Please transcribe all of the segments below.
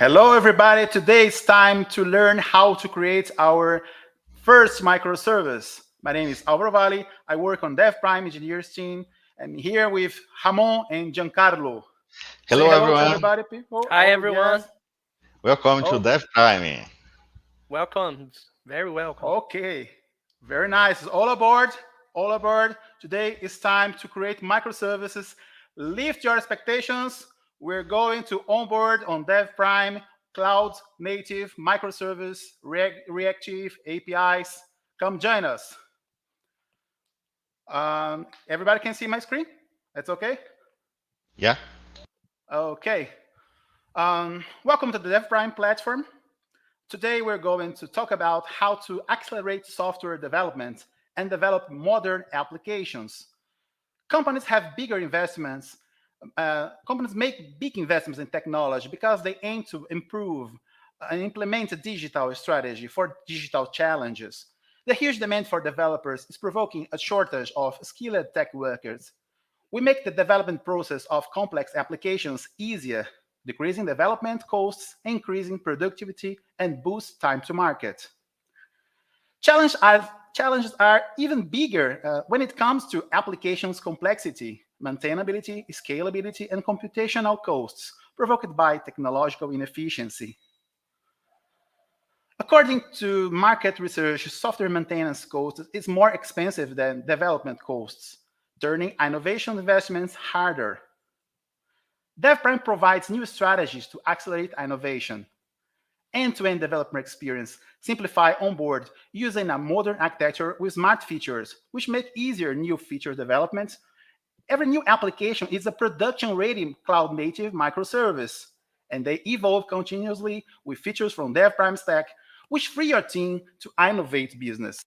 Hello, everybody. Today it's time to learn how to create our first microservice. My name is Álvaro Vale. I work on Devprime engineers team. And here with Ramon and Giancarlo. Say Hello, hello to everyone. everybody, people. Hi Oh, yes. everyone. Welcome to Oh, Devprime. Welcome. Very welcome. okay. Very nice. All aboard. All aboard. Today it's time to create microservices. Lift your expectations. We're going to onboard on Devprime, cloud native, microservice, reactive, APIs. Come join us. Everybody can see my screen? That's okay? Yeah? Okay. Welcome to the Devprime platform. Today, we're going to talk about how to accelerate software development and develop modern applications. Companies have bigger investments. Companies make big investments in technology because they aim to improve and implement a digital strategy for digital challenges. The huge demand for developers is provoking a shortage of skilled tech workers. We make the development process of complex applications easier, decreasing development costs, increasing productivity, and boost time to market. Challenges are even bigger when it comes to applications complexity, maintainability, scalability, and computational costs provoked by technological inefficiency. According to market research, software maintenance costs is more expensive than development costs, turning innovation investments harder. Devprime provides new strategies to accelerate innovation. End-to-end developer experience, simplify onboard using a modern architecture with smart features, which make easier new feature development. Every new application is a production-ready cloud-native microservice, and they evolve continuously with features from Devprime stack, which free your team to innovate business.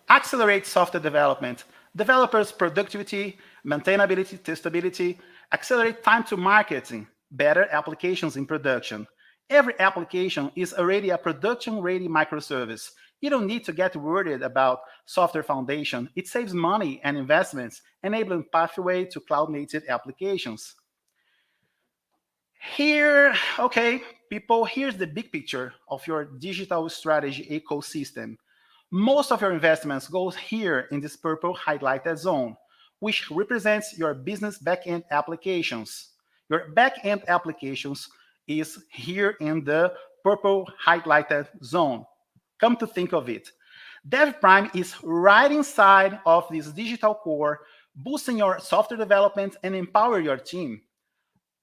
Accelerate software development, developers' productivity, maintainability, testability, accelerate time to marketing, better applications in production. Every application is already a production-ready microservice. You don't need to get worried about software foundation. It saves money and investments, enabling pathway to cloud-native applications. Here, okay, people, here's the big picture of your digital strategy ecosystem. Most of your investments goes here in this purple highlighted zone, which represents your business backend applications. Your backend applications is here in the purple highlighted zone. Come to think of it, Devprime is right inside of this digital core, boosting your software development and empower your team.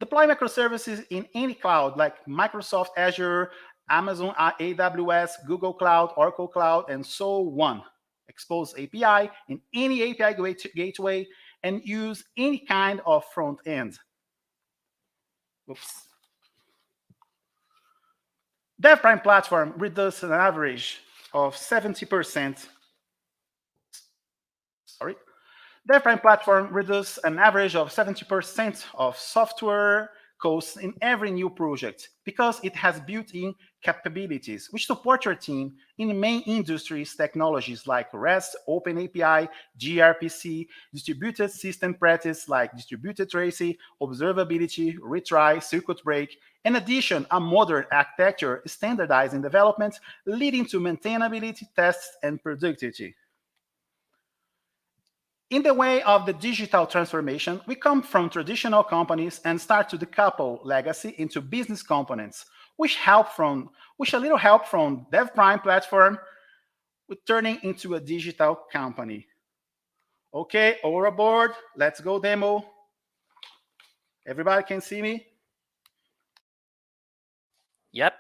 Deploy microservices in any cloud like Microsoft Azure, Amazon AWS, Google Cloud, Oracle Cloud, and so on. Expose API in any API gateway and use any kind of front end. Oops. Devprime platform reduces an average of 70%. Sorry. Devprime platform reduces an average of 70% of software costs in every new project because it has built-in capabilities which support your team in main industries technologies like REST, OpenAPI, gRPC, distributed system practice like distributed tracing, observability, retry, circuit break. In addition, a modern architecture is standardized in development, leading to maintainability, tests, and productivity. In the way of the digital transformation, we come from traditional companies and start to decouple legacy into business components, which a little help from Devprime platform with turning into a digital company. Okay, all aboard, let's go demo. Everybody can see me? Yep.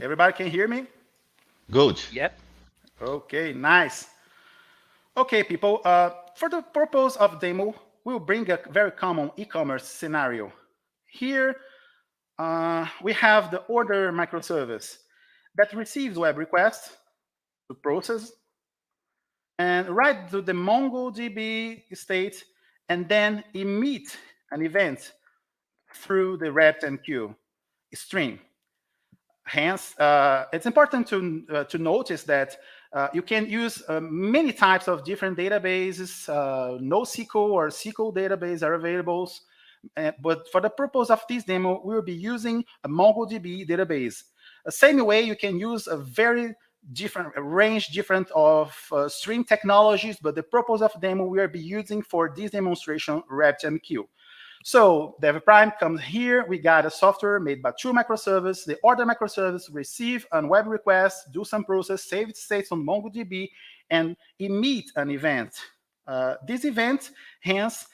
Everybody can hear me? Good. Yep. Okay, nice. Okay, people, for the purpose of demo, we'll bring a very common e-commerce scenario. Here, we have the order microservice that receives web requests to process and write to the MongoDB state and then emit an event through the RabbitMQ stream. Hence, it's important to notice that You can use many types of different databases. NoSQL or SQL database are available. But for the purpose of this demo, we will be using a MongoDB database. The same way you can use a very different range of stream technologies, but the purpose of demo we will be using for this demonstration RabbitMQ. So Devprime comes here. We got a software made by two microservices. The order microservice receive a web request, do some process, save its states on MongoDB, and emit an event. This event, hence,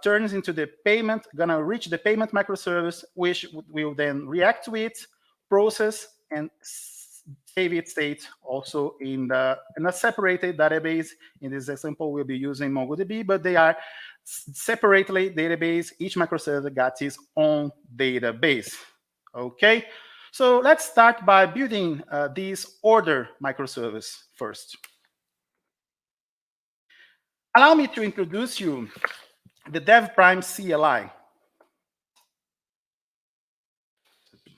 turns into the payment, gonna reach the payment microservice, which will then react to it, process, and save its state also in a separated database. In this example, we'll be using MongoDB, but they are separately database. Each microservice got its own database. Okay, so let's start by building this order microservice first. Allow me to introduce you the Devprime CLI.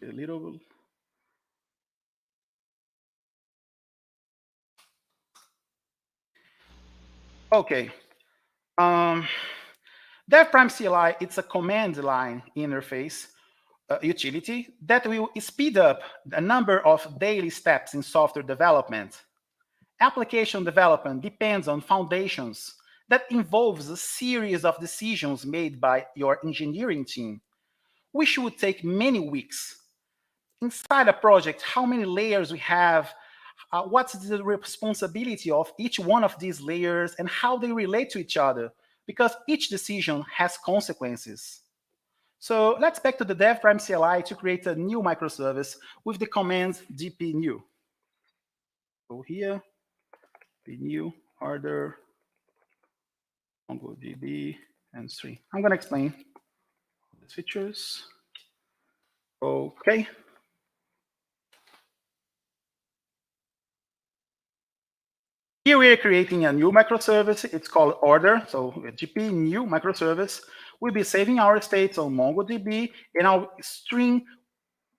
A little. Okay. Devprime CLI, it's a command line interface utility that will speed up a number of daily steps in software development. Application development depends on foundations that involves a series of decisions made by your engineering team, which would take many weeks. Inside a project, how many layers we have, what's the responsibility of each one of these layers, and how they relate to each other, because each decision has consequences. So let's back to the Devprime CLI to create a new microservice with the command dp_new. Go here, new order, MongoDB, and string. I'm going to explain the features. Okay. Here we are creating a new microservice. It's called order. So GP new microservice. We'll be saving our states on MongoDB, and our string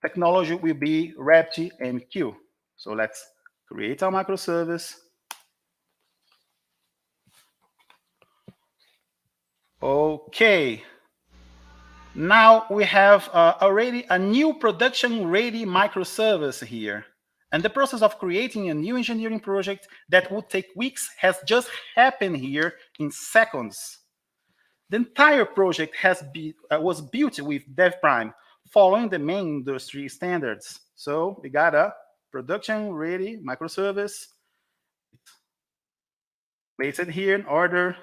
technology will be RabbitMQ. So let's create our microservice. Okay. Now we have already a new production-ready microservice here. And the process of creating a new engineering project that would take weeks has just happened here in seconds. The entire project was built with Devprime, following the main industry standards. So we got a production-ready microservice. Place it here in order.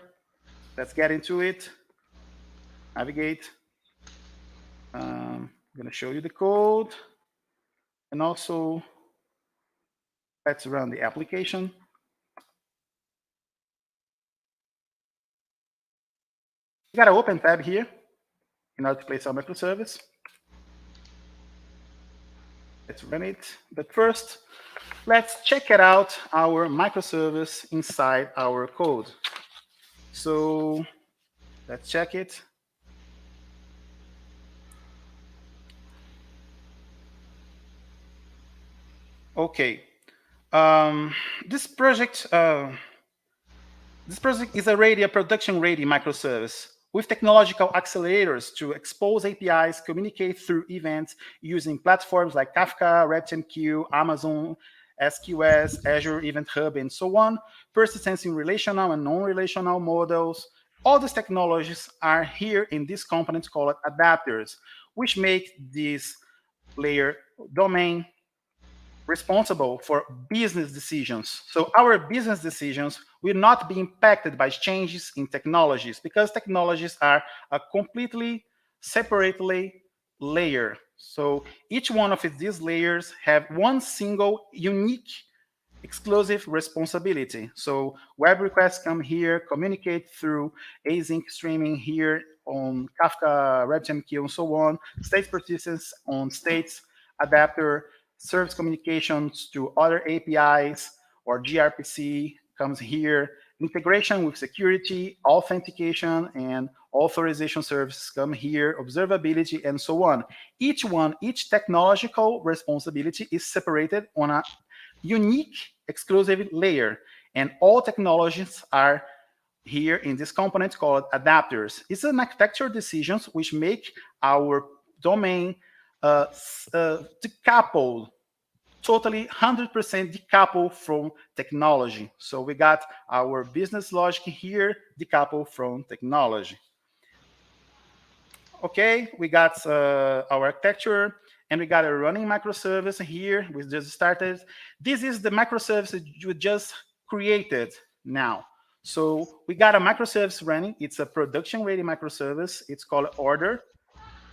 Let's get into it. Navigate. I'm going to show you the code. And also, let's run the application. You got to open tab here in order to place our microservice. Let's run it. But first, let's check it out, our microservice inside our code. So let's check it. Okay. This project is already a production-ready microservice with technological accelerators to expose APIs, communicate through events using platforms like Kafka, RabbitMQ, Amazon, SQS, Azure Event Hub, and so on, persisting relational and non-relational models. All these technologies are here in this component called adapters, which make this layer domain responsible for business decisions. So our business decisions will not be impacted by changes in technologies because technologies are a completely separately layer. So each one of these layers have one single unique exclusive responsibility. So web requests come here, communicate through async streaming here on Kafka, RabbitMQ, and so on, state persistence on states adapter, service communications to other APIs or gRPC comes here. Integration with security, authentication, and authorization services come here, observability, and so on. Each technological responsibility is separated on a unique, exclusive layer. And all technologies are here in this component called adapters. It's an architecture decisions which make our domain decoupled, totally 100% decoupled from technology. So we got our business logic here decoupled from technology. Okay, we got our architecture, and we got a running microservice here. We just started. This is the microservice that you just created now. So we got a microservice running. It's a production-ready microservice. It's called order,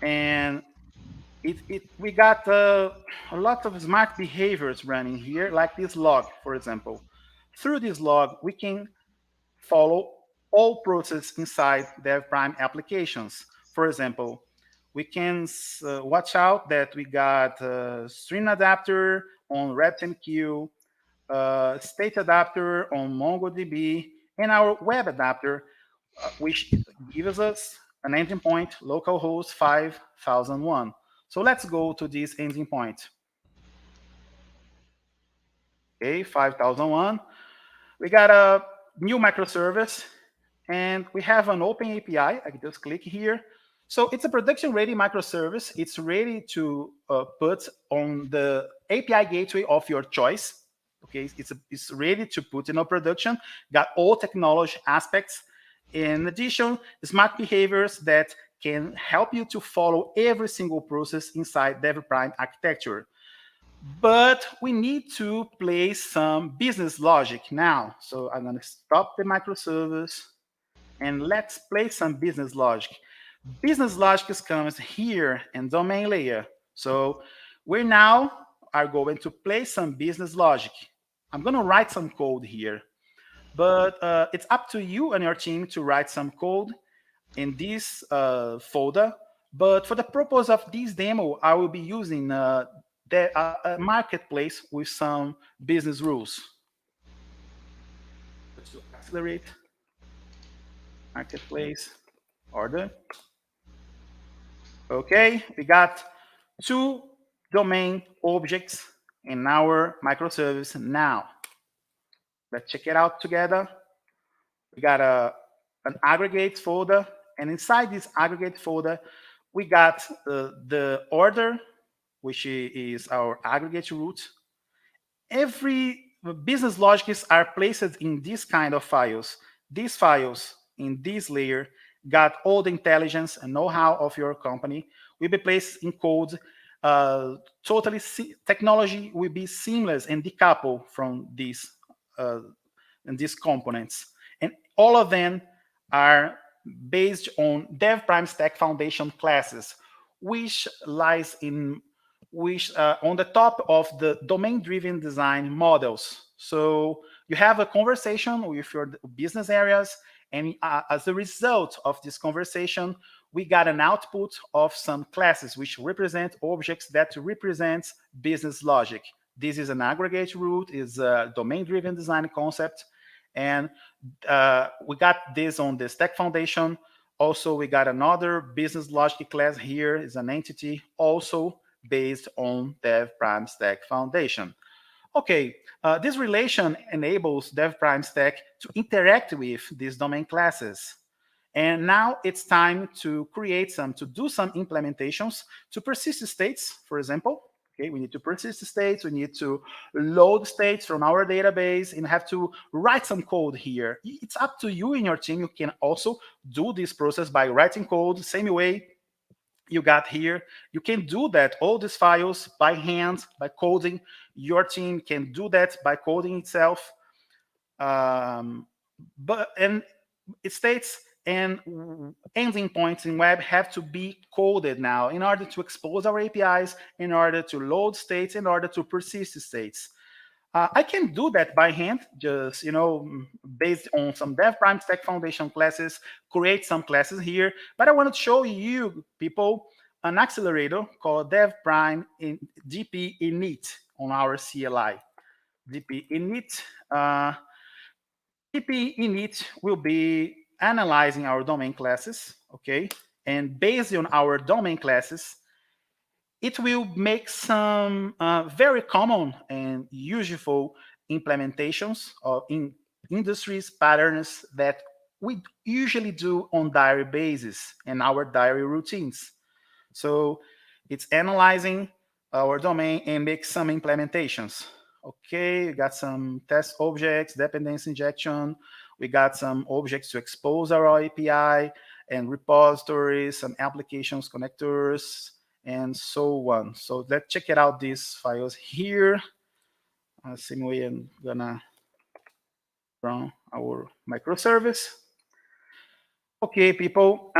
and we got a lot of smart behaviors running here, like this log, for example. Through this log, we can follow all processes inside Devprime applications. For example, we can watch out that we got stream adapter on RabbitMQ, state adapter on MongoDB, and our web adapter, which gives us an ending point, localhost 5001. So let's go to this ending point. Okay, 5001. We got a new microservice, and we have an open API. I can just click here. So it's a production-ready microservice. It's ready to put on the API gateway of your choice. Okay, it's ready to put in a production. Got all technology aspects. In addition, smart behaviors that can help you to follow every single process inside Devprime architecture. But we need to place some business logic now. So I'm going to stop the microservice, and let's place some business logic. Business logic comes here in domain layer. So we now are going to place some business logic. I'm going to write some code here, but it's up to you and your team to write some code in this folder. But for the purpose of this demo, I will be using a marketplace with some business rules. Let's accelerate marketplace order. Okay, we got two domain objects in our microservice now. Let's check it out together. We got an aggregate folder, and inside this aggregate folder, we got the order, which is our aggregate root. Every business logics are placed in this kind of files. These files in this layer got all the intelligence and know-how of your company will be placed in code. Totally technology will be seamless and decoupled from these components, and all of them are based on Devprime Stack Foundation classes, which lies in on the top of the domain-driven design models. So you have a conversation with your business areas, and as a result of this conversation, we got an output of some classes which represent objects that represents business logic. This is an aggregate root, is a domain-driven design concept, and we got this on the Stack Foundation. Also, we got another business logic class here, is an entity, also based on Devprime Stack Foundation. Okay, this relation enables Devprime Stack to interact with these domain classes. And now it's time to do some implementations to persist states, for example. Okay, we need to persist states, we need to load states from our database, and have to write some code here. It's up to you and your team. You can also do this process by writing code the same way you got here. You can do that, all these files by hand, by coding. Your team can do that by coding itself. And it states and ending points in web have to be coded now in order to expose our APIs, in order to load states, in order to persist states. I can do that by hand, just, based on some Devprime Stack Foundation classes, create some classes here. But I want to show you, people, an accelerator called Devprime in DP init on our CLI. DP init. DP init will be analyzing our domain classes, okay? And based on our domain classes, it will make some very common and useful implementations of in industries patterns that we usually do on diary basis and our diary routines. So it's analyzing our domain and make some implementations. Okay, we got some test objects, dependency injection. We got some objects to expose our API and repositories, some applications connectors, and so on. So let's check it out, these files here. Same way I'm gonna run our microservice. Okay, people,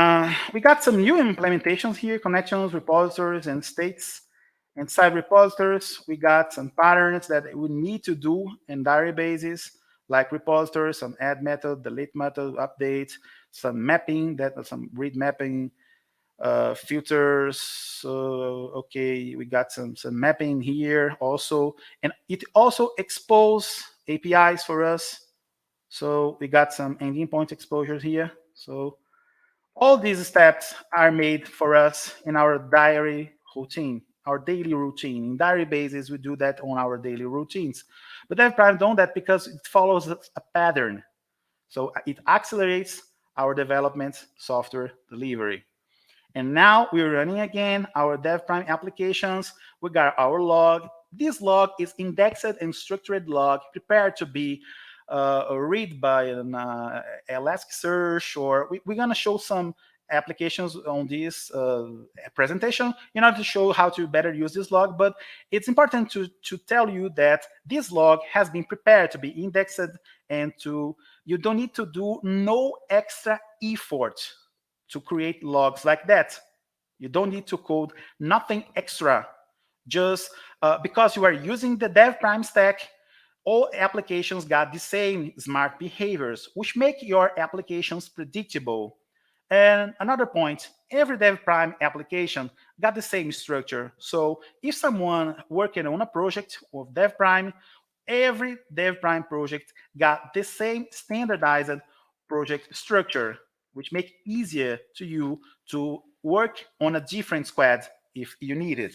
we got some new implementations here, connections, repositories, and states. Inside repositories, we got some patterns that we need to do in diary basis, like repositories, some add method, delete method, update, some mapping, some read mapping, filters. Okay, we got some mapping here also, and it also expose APIs for us. So we got some ending point exposures here. So all these steps are made for us in our diary routine, our daily routine. In diary basis, we do that on our daily routines. But Devprime done that because it follows a pattern. So it accelerates our development software delivery. And now we're running again our Devprime applications. We got our log. This log is indexed and structured log prepared to be read by an Elasticsearch, or we're going to show some applications on this presentation in order to show how to better use this log. But it's important to tell you that this log has been prepared to be indexed, and you don't need to do no extra effort to create logs like that. You don't need to code nothing extra. Just because you are using the Devprime stack, all applications got the same smart behaviors, which make your applications predictable. And another point, every Devprime application got the same structure. So if someone working on a project with Devprime, every Devprime project got the same standardized project structure, which make it easier to you to work on a different squad if you need it.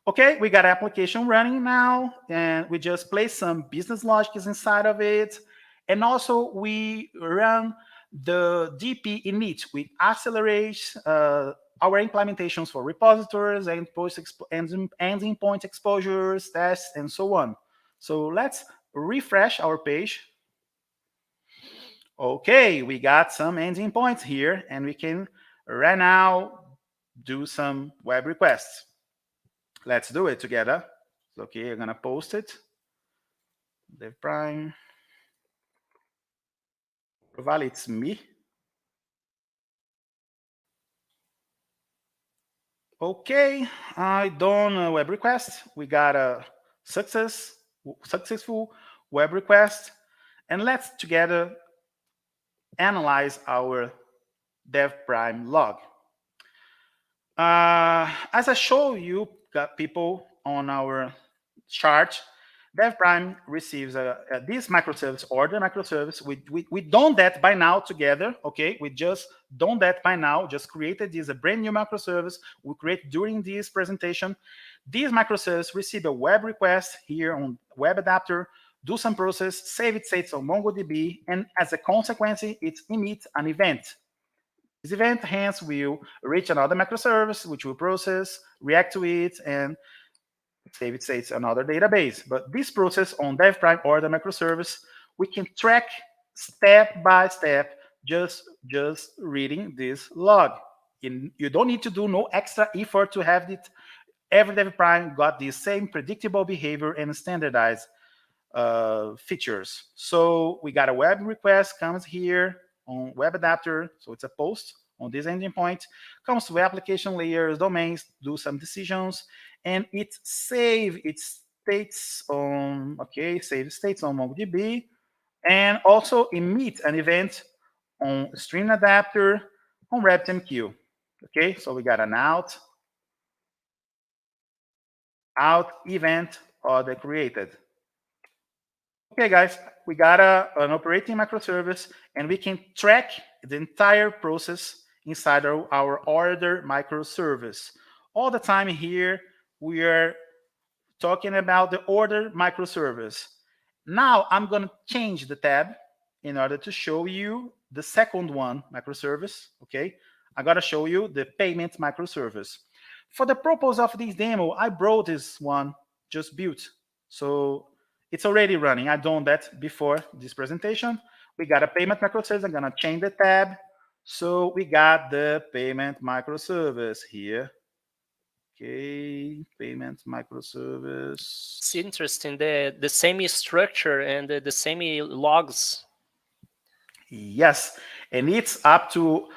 Okay, we got application running now, and we just place some business logics inside of it. And also we run the DP init, which accelerates our implementations for repositories and ending point exposures, tests, and so on. So let's refresh our page. Okay, we got some ending points here, and we can right now do some web requests. Let's do it together. Okay, I'm gonna post it. Devprime. Probably it's me. Okay, I done a web request. We got a successful web request, and let's together analyze our Devprime log. As I show you, people, on our chart, Devprime receives this microservice or the microservice. We done that by now together, okay? We just done that by now, just created this a brand new microservice we create during this presentation. This microservice receive a web request here on web adapter, do some process, save its states on MongoDB, and as a consequence, it emits an event. This event hence will reach another microservice, which will process, react to it, and save its states another database. But this process on Devprime or the microservice, we can track step by step, just reading this log. You don't need to do no extra effort to have it. Every Devprime got the same predictable behavior and standardized features. So we got a web request comes here on web adapter, so it's a post on this ending point, comes to application layers, domains, do some decisions, and it save its states on, okay, save states on MongoDB, and also emit an event on stream adapter on RabbitMQ. Okay, so we got an out event order created. Okay, guys, we got an operating microservice, and we can track the entire process inside our order microservice. All the time here, we are talking about the order microservice. Now I'm going to change the tab in order to show you the second one, microservice. Okay, I got to show you the payment microservice. For the purpose of this demo, I brought this one just built. So it's already running. I've done that before this presentation. We got a payment microservice. I'm going to change the tab. So we got the payment microservice here. Okay, payment microservice. It's interesting. The same structure and the same logs. Yes, and it's up to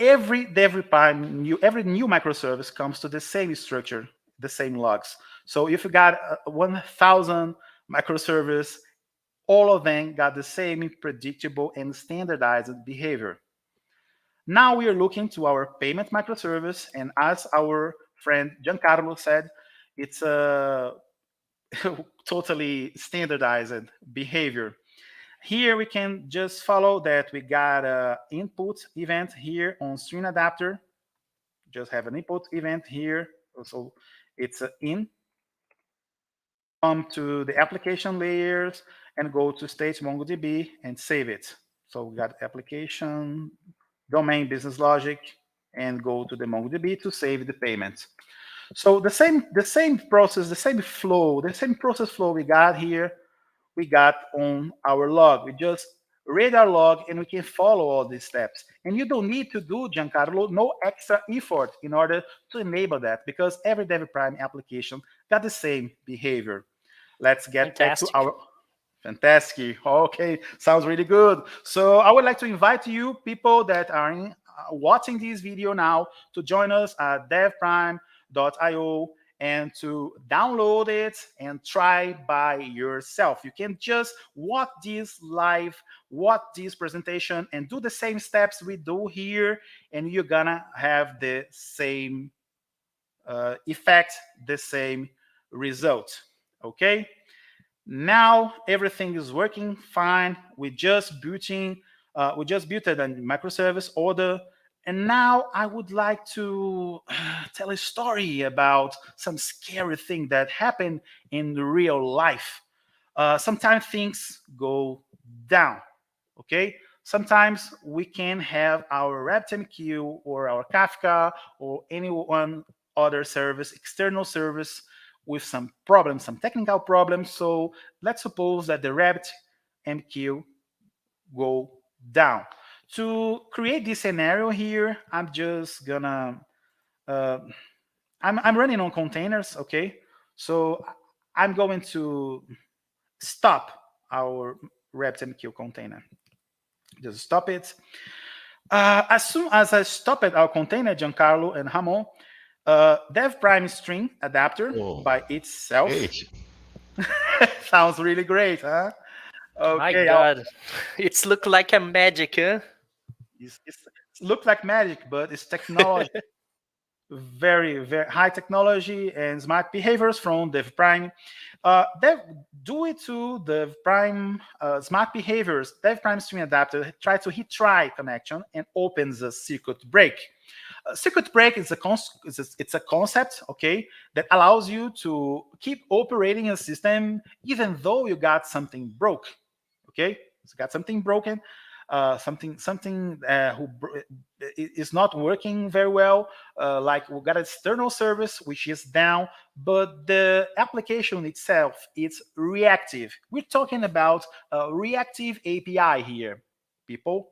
every Devprime every new microservice comes to the same structure, the same logs. So if you got 1,000 microservice, all of them got the same predictable and standardized behavior. Now we are looking to our payment microservice, and as our friend Giancarlo said, it's a totally standardized behavior. Here we can just follow that we got an input event here on stream adapter. Just have an input event here. So it's in, come to the application layers and go to state MongoDB and save it. So we got application, domain, business logic, and go to the MongoDB to save the payment. So the same process, the same flow, the same process flow we got here, we got on our log. We just read our log and we can follow all these steps. And you don't need to do, Giancarlo, no extra effort in order to enable that because every Devprime application got the same behavior. Let's get back to our fantastic. Okay, sounds really good. So I would like to invite you, people that are watching this video now, to join us at devprime.io and to download it and try by yourself. You can just watch this live, watch this presentation, and do the same steps we do here, and you're gonna have the same effect, the same result. Okay. Now everything is working fine. We just built a microservice order. And now I would like to tell a story about some scary thing that happened in real life. Sometimes things go down, okay? Sometimes we can have our RabbitMQ or our Kafka or any one other service, external service, with some problems, some technical problems. So let's suppose that the RabbitMQ go down. To create this scenario here, I'm just gonna, I'm running on containers, okay? So I'm going to stop our RabbitMQ container. Just stop it. As soon as I stopped our container, Giancarlo and Ramon, Devprime string adapter by itself. Great. Sounds really great, huh? Okay, my God, it's look like a magic, huh? It looks like magic, but it's technology. Very, very high technology and smart behaviors from Devprime. Due to Devprime smart behaviors, Devprime string adapter tries to retry connection and opens a circuit break. Circuit break is a concept, okay, that allows you to keep operating a system even though you got something broke, okay? So got something broken, something is not working very well, like we got an external service which is down, but the application itself is reactive. We're talking about a reactive API here, people.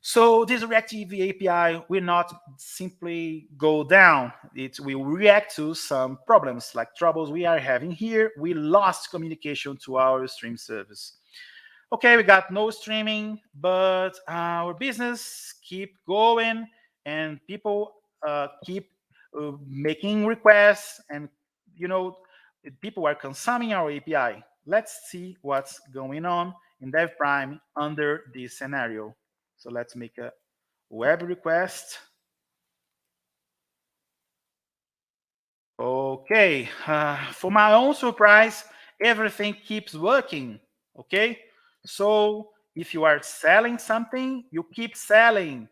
So this reactive API will not simply go down. It will react to some problems, like troubles we are having here. We lost communication to our stream service. Okay, we got no streaming, but our business keep going, and people keep making requests, and people are consuming our API. Let's see what's going on in Devprime under this scenario. So let's make a web request. Okay, for my own surprise, everything keeps working, okay? So if you are selling something, you keep selling.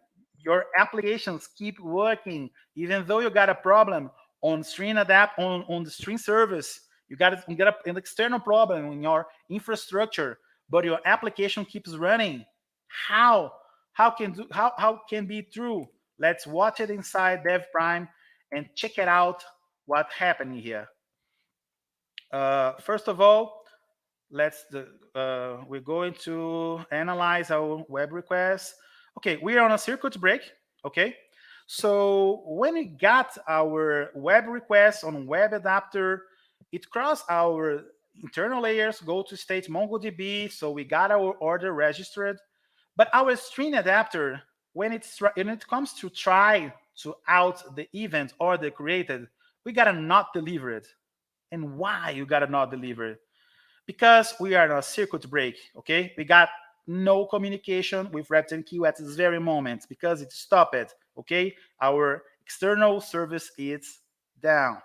your applications keep working, even though you got a problem on string adapt on the string service. You got an external problem in your infrastructure, but your application keeps running. How? How can be true? Let's watch it inside Devprime and check it out. What happening here? First of all, we're going to analyze our web requests. Okay, we are on a circuit break. Okay, so when we got our web request on web adapter, it crossed our internal layers, go to state MongoDB, so we got our order registered. But our string adapter, when it comes to try to out the event order created, we gotta not deliver it. And why you gotta not deliver it? Because we are in a circuit break, okay? We got no communication with RabbitMQ at this very moment because it stopped it, okay? Our external service is down.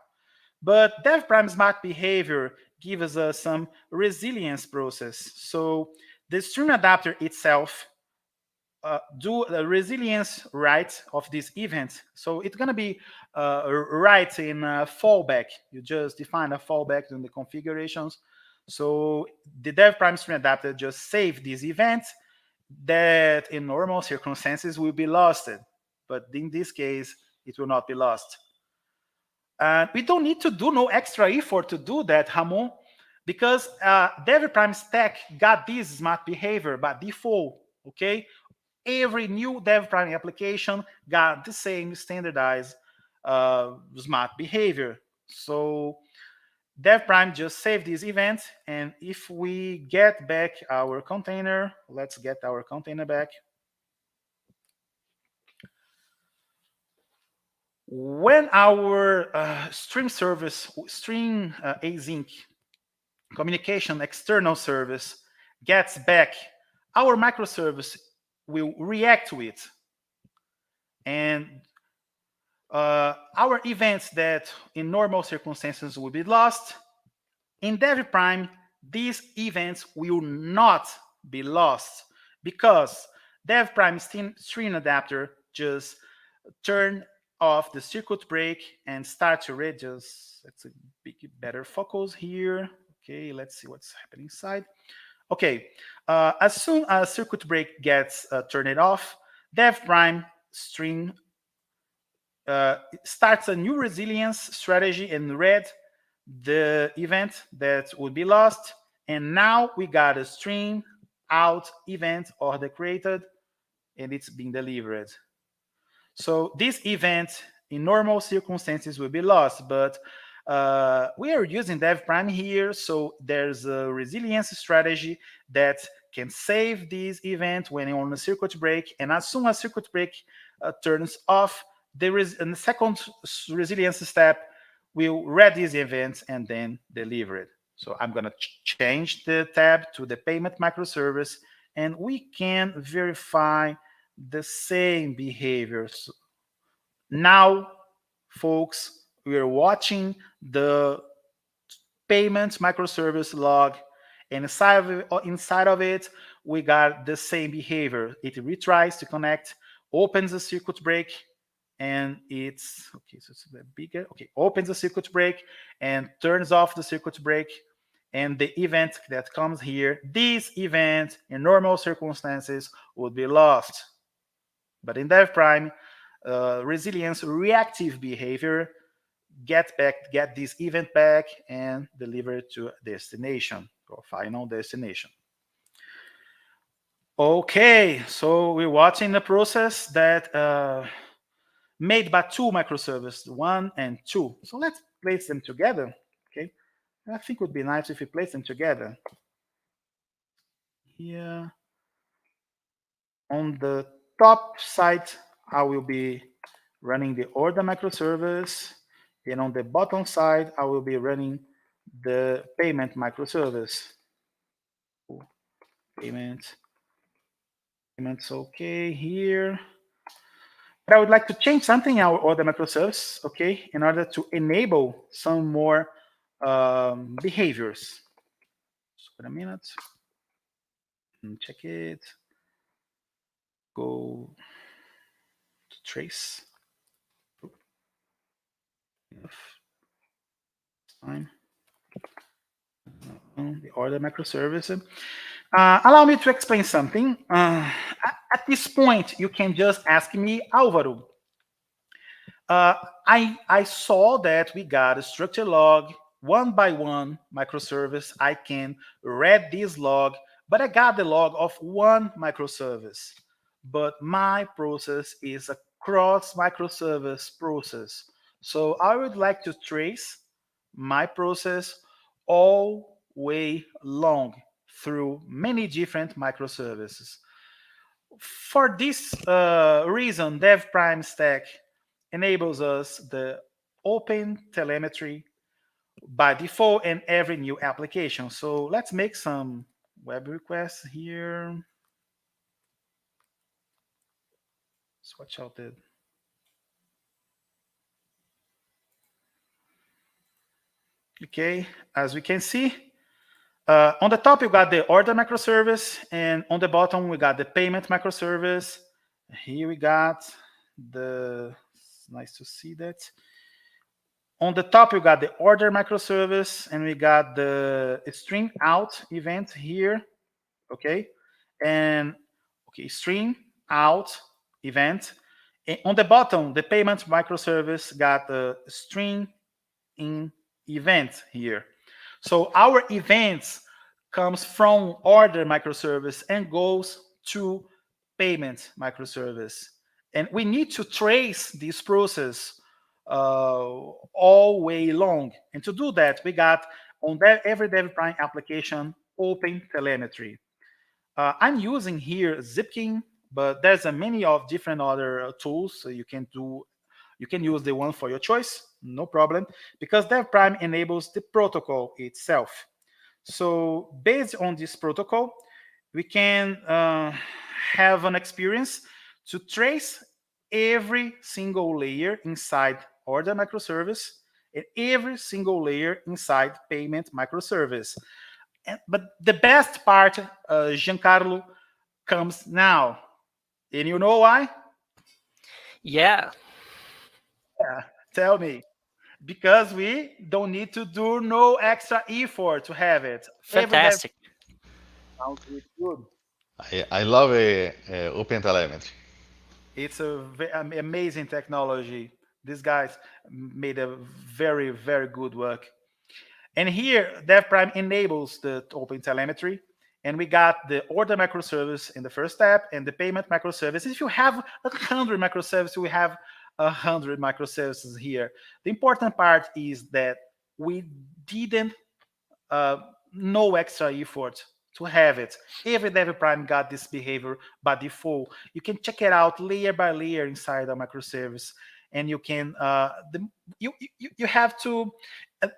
But Devprime Smart Behavior gives us some resilience process. So the string adapter itself do the resilience right of this event. So it's going to be right in fallback. You just define a fallback in the configurations. So the Devprime string adapter just save this event that in normal circumstances will be lost. But in this case, it will not be lost. And we don't need to do no extra effort to do that, Ramon, because Devprime stack got this smart behavior by default, okay? Every new Devprime application got the same standardized smart behavior. So Devprime just saved this event, and if we get back our container, let's get our container back. When our string service, string async communication external service gets back, our microservice will react to it. And our events that in normal circumstances will be lost, in Devprime, these events will not be lost because Devprime string adapter just turn off the circuit break and start to read. Just let's big better focus here. Okay, let's see what's happening inside. Okay, as soon as circuit break gets turned off, Devprime string starts a new resilience strategy and read the event that would be lost. And now we got a string out event order created, and it's being delivered. So this event in normal circumstances will be lost, but we are using Devprime here, so there's a resilience strategy that can save this event when you're on a circuit break, and as soon as circuit break turns off, there is a second resilience step will read these events and then deliver it. So I'm going to change the tab to the payment microservice, and we can verify the same behaviors. Now, folks, we are watching the payment microservice log, and inside of it, we got the same behavior. It retries to connect, opens a circuit break, and it's okay. So it's a bit bigger. Okay, opens the circuit break and turns off the circuit break. And the event that comes here, this event in normal circumstances would be lost. But in Devprime, resilience reactive behavior get this event back and deliver it to a destination or final destination. Okay, so we're watching the process that made by two microservices, 1 and 2. So let's place them together. Okay, I think it would be nice if we place them together. Here on the top side, I will be running the order microservice, and on the bottom side, I will be running the payment microservice. Payments okay here. But I would like to change something in our order microservice, okay, in order to enable some more behaviors. Just wait a minute. Check it. Go. trace. Fine. The order microservice. Allow me to explain something. At this point, you can just ask me, Álvaro. I saw that we got a structure log, one by one microservice. I can read this log, but I got the log of one microservice. But my process is a cross microservice process. So I would like to trace my process all way long through many different microservices. For this reason, Devprime stack enables us the open telemetry by default in every new application. So let's make some web requests here. Switch out the okay, as we can see, on the top, you got the order microservice, and on the bottom, we got the payment microservice. Here we got the, it's nice to see that. On the top, we got the order microservice, and we got the string out event here, okay? And, okay, string out event. And on the bottom, the payment microservice got the string in event here. So our events comes from order microservice and goes to payment microservice. And we need to trace this process all way long. And to do that, we got on that every Devprime application open telemetry. I'm using here Zipkin, but there's a many of different other tools, so you can use the one for your choice, no problem, because Devprime enables the protocol itself. So based on this protocol, we can have an experience to trace every single layer inside order microservice and every single layer inside payment microservice. But the best part, Giancarlo, comes now. And you know why? Yeah. Yeah, tell me. Because we don't need to do no extra effort to have it. Fantastic. Sounds really good. I love open telemetry. It's a amazing technology. These guys made a very, very good work. And here, Devprime enables the open telemetry. And we got the order microservice in the first step and the payment microservice. If you have 100 microservices, we have 100 microservices here. The important part is that we didn't no extra effort to have it. Every Devprime got this behavior by default. You can check it out layer by layer inside a microservice, and you can you have to.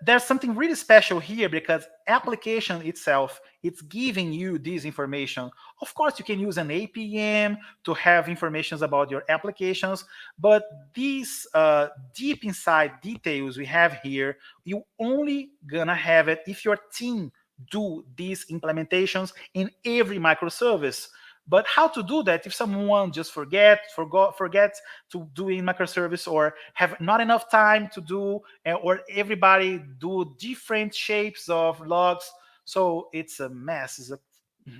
There's something really special here because application itself it's giving you this information. Of course, you can use an APM to have information about your applications, but these deep inside details we have here, you only gonna have it if your team do these implementations in every microservice. But how to do that if someone just forgets to do in microservice or have not enough time to do, or everybody do different shapes of logs? So it's a mess.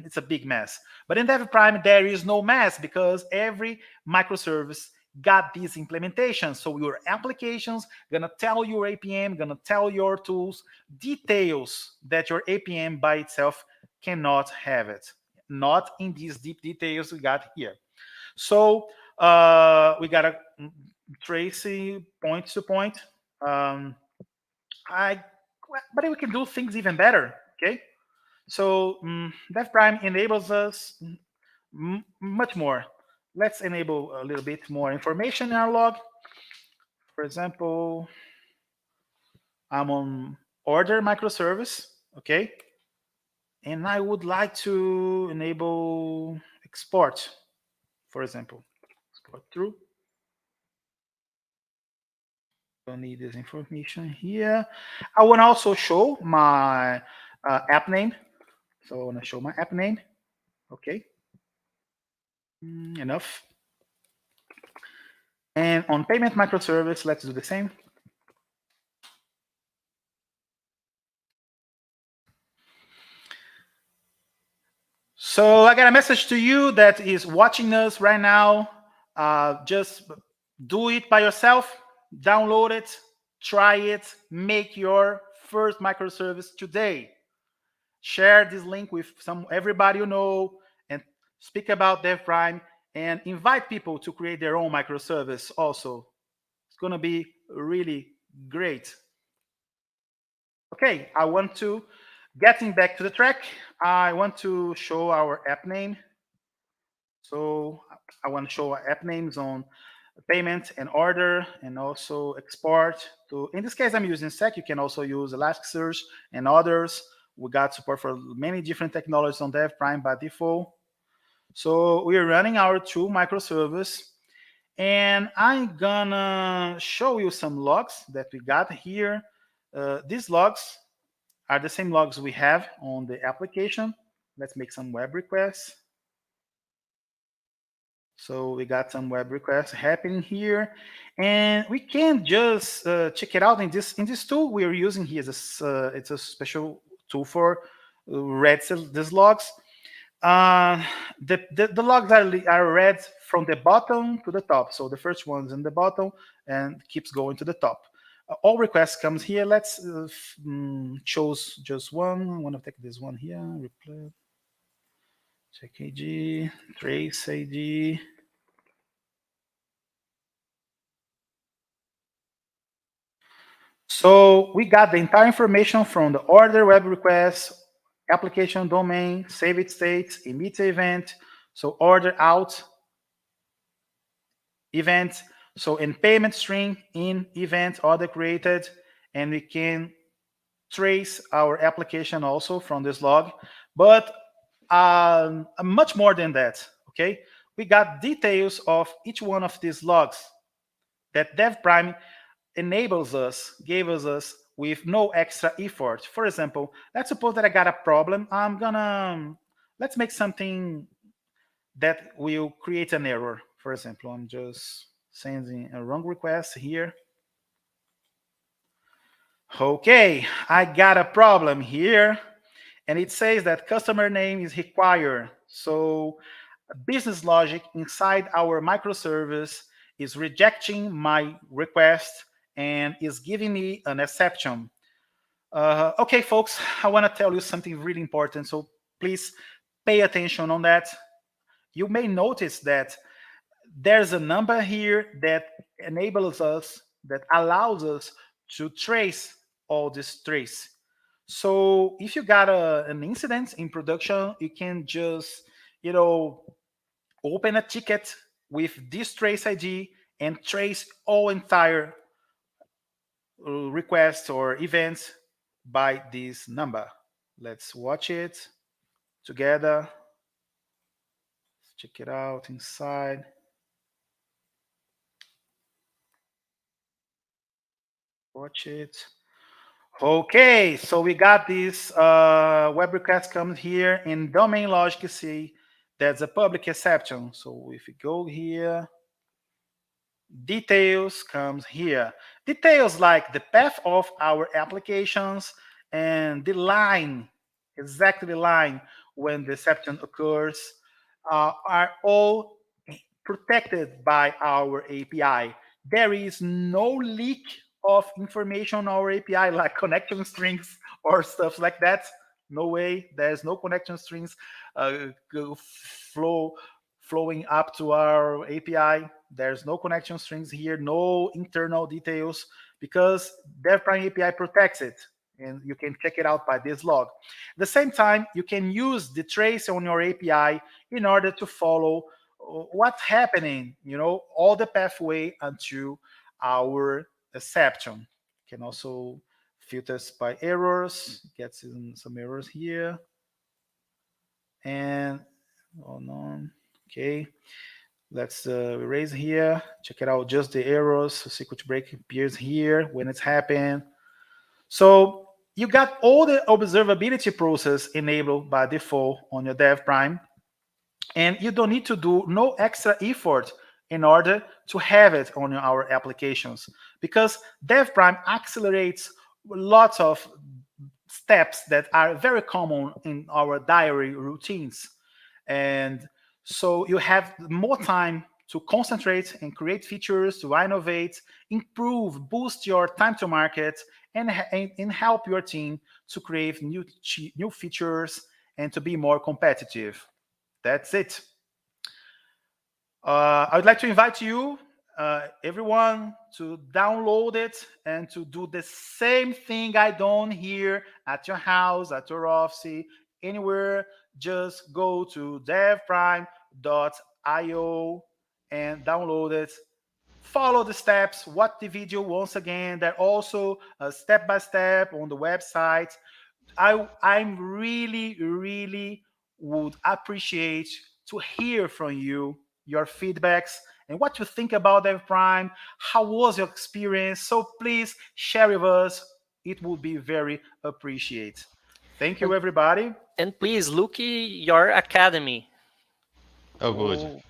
It's a big mess. But in Devprime, there is no mess because every microservice got this implementation. So your applications gonna tell your APM, gonna tell your tools details that your APM by itself cannot have it. Not in these deep details we got here. So we got a tracing point to point. But we can do things even better. Okay. So Devprime enables us much more. Let's enable a little bit more information in our log. For example, I'm on order microservice, okay? And I would like to enable export, for example. Export through. Don't need this information here. I want to also show my app name. So I want to show my app name. Okay. Enough. And on payment microservice, let's do the same. So I got a message to you that is watching us right now. Just do it by yourself, download it, try it, make your first microservice today. Share this link with everybody you know, and speak about Devprime, and invite people to create their own microservice also. It's going to be really great. Okay, I want to, getting back to the track, I want to show our app name. So I want to show our app names on payment and order, and also export to, in this case, I'm using SEC. You can also use Elasticsearch and others. We got support for many different technologies on Devprime by default. So we're running our two microservice, and I'm gonna show you some logs that we got here. These logs are the same logs we have on the application. Let's make some web requests. So we got some web requests happening here, and we can just check it out in this tool we are using here. It's a special tool for read these logs. The logs are read from the bottom to the top. So the first one's in the bottom and keeps going to the top. All requests comes here. Let's choose just one. I want to take this one here. Reply. Check AG, trace AG. So we got the entire information from the order, web request, application domain, save it state, emit event, so order out event, so in payment string, in event, order created, and we can trace our application also from this log. But much more than that, okay? We got details of each one of these logs that Devprime gave us with no extra effort. For example, let's suppose that I got a problem. Let's make something that will create an error. For example, I'm just sending a wrong request here. Okay, I got a problem here, and it says that customer name is required. So business logic inside our microservice is rejecting my request and is giving me an exception. Okay, folks, I want to tell you something really important, so please pay attention on that. You may notice that there's a number here that allows us to trace all this trace. So if you got an incident in production, you can just, open a ticket with this trace ID and trace all entire requests or events by this number. Let's watch it together. Let's check it out inside. Watch it. Okay, so we got this web request comes here in domain logic. You see there's a public exception. So if you go here, details comes here. Details like the path of our applications and the line, exactly the line when the exception occurs, are all protected by our API. There is no leak of information on our API like connection strings or stuff like that. No way. There's no connection strings flowing up to our API. There's no connection strings here, no internal details, because Devprime API protects it, and you can check it out by this log. At the same time, you can use the trace on your API in order to follow what's happening, all the pathway until our exception. You can also filter by errors, get some errors here. And, oh no, okay. Let's erase here, check it out, just the errors, so secret break appears here when it's happened. So you got all the observability process enabled by default on your Devprime, and you don't need to do no extra effort in order to have it on our applications, because Devprime accelerates lots of steps that are very common in our diary routines. And so you have more time to concentrate and create features, to innovate, improve, boost your time to market, and help your team to create new features and to be more competitive. That's it. I would like to invite you, everyone, to download it and to do the same thing I done here at your house, at your office, anywhere. Just go to devprime.io and download it. Follow the steps, watch the video once again. They're also step by step on the website. I'm really, really would appreciate to hear from you your feedbacks and what you think about Devprime. How was your experience? So please share with us. It would be very appreciated. Thank you, And, everybody. and please look your academy. Oh, good. Oh,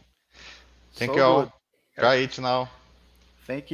Thank so you good. all. Try it now. Thank you.